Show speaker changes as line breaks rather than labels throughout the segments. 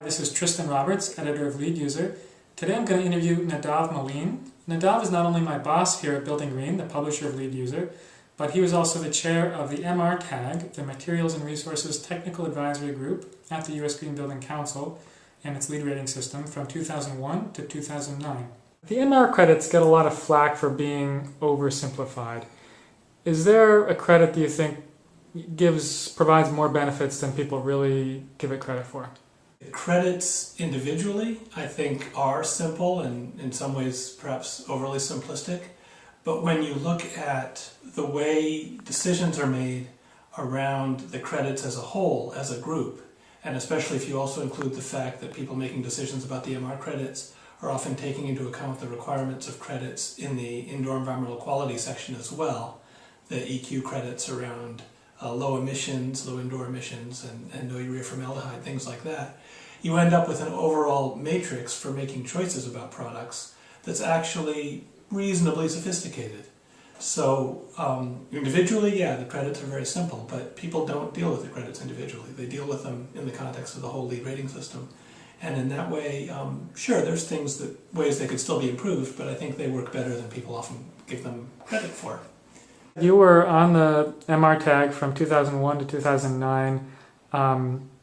This is Tristan Roberts, editor of LEEDuser. Today I'm going to interview Nadav Malin. Nadav is not only my boss here at Building Green, the publisher of LEEDuser, but he was also the chair of the MR-TAG, the Materials and Resources Technical Advisory Group at the US Green Building Council and its LEED rating system from 2001 to 2009. The MR credits get a lot of flack for being oversimplified. Is there a credit that you think provides more benefits than people really give it credit for?
Credits individually, I think, are simple and in some ways perhaps overly simplistic. But when you look at the way decisions are made around the credits as a whole, as a group, and especially if you also include the fact that people making decisions about the MR credits are often taking into account the requirements of credits in the indoor environmental quality section as well, the EQ credits around low emissions, low indoor emissions, and no urea formaldehyde, things like that, you end up with an overall matrix for making choices about products that's actually reasonably sophisticated. So individually, yeah, the credits are very simple, but people don't deal with the credits individually. They deal with them in the context of the whole LEED rating system. And in that way, sure, there's ways they could still be improved, but I think they work better than people often give them credit for.
You were on the MR-TAG from 2001 to 2009.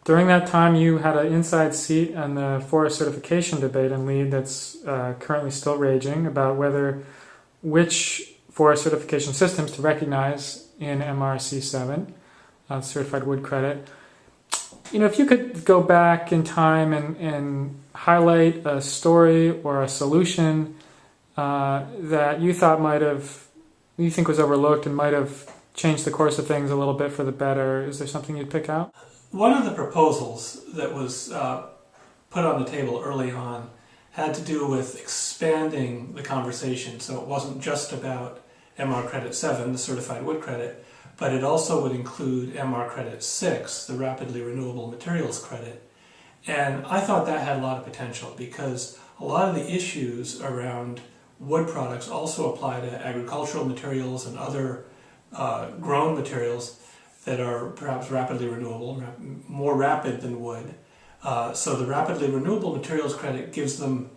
During that time, you had an inside seat on the forest certification debate in LEED that's currently still raging about which forest certification systems to recognize in MRC7, certified wood credit. You know, if you could go back in time and highlight a story or a solution that you thought you think was overlooked and might have changed the course of things a little bit for the better, is there something you'd pick out?
One of the proposals that was put on the table early on had to do with expanding the conversation, so it wasn't just about MR Credit 7, the certified wood credit, but it also would include MR Credit 6, the rapidly renewable materials credit. And I thought that had a lot of potential because a lot of the issues around wood products also apply to agricultural materials and other grown materials that are perhaps rapidly renewable, more rapid than wood. So the rapidly renewable materials credit gives them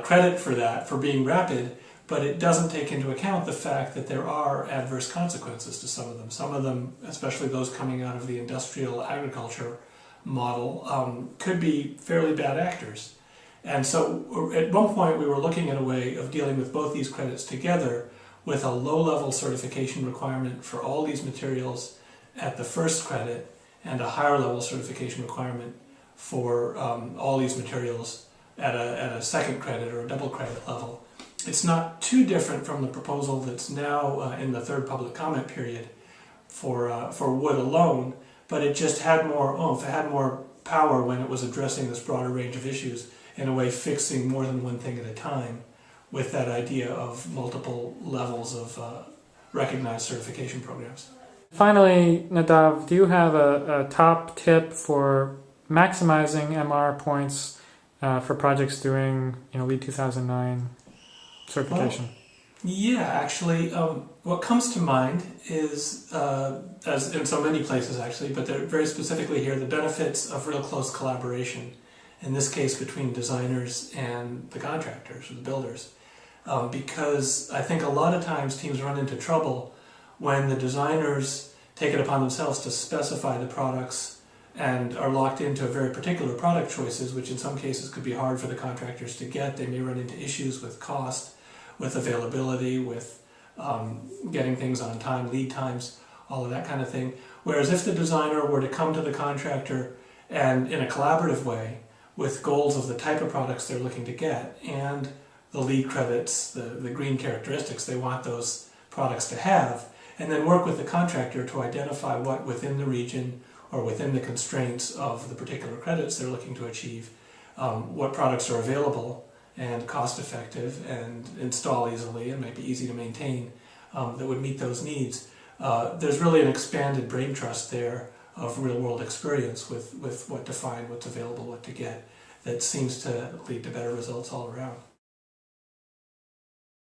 credit for that, for being rapid, but it doesn't take into account the fact that there are adverse consequences to some of them. Some of them, especially those coming out of the industrial agriculture model, could be fairly bad actors. And so at one point we were looking at a way of dealing with both these credits together with a low-level certification requirement for all these materials at the first credit and a higher level certification requirement for all these materials at a second credit or a double credit level. It's not too different from the proposal that's now in the third public comment period for wood alone, but it just had more oomph, it had more power when it was addressing this broader range of issues, in a way fixing more than one thing at a time with that idea of multiple levels of recognized certification programs.
Finally, Nadav, do you have a top tip for maximizing MR points for projects doing LEED 2009 certification?
Well, yeah, actually, what comes to mind is, as in so many places actually, but they're very specifically here, the benefits of real close collaboration, in this case between designers and the contractors or the builders. Because I think a lot of times teams run into trouble when the designers take it upon themselves to specify the products and are locked into very particular product choices, which in some cases could be hard for the contractors to get. They may run into issues with cost, with availability, with getting things on time, lead times, all of that kind of thing. Whereas if the designer were to come to the contractor and in a collaborative way with goals of the type of products they're looking to get and the LEED credits, the green characteristics they want those products to have, and then work with the contractor to identify what within the region or within the constraints of the particular credits they're looking to achieve, what products are available and cost effective and install easily and might be easy to maintain that would meet those needs. There's really an expanded brain trust there of real world experience with what to find, what's available, what to get, that seems to lead to better results all around.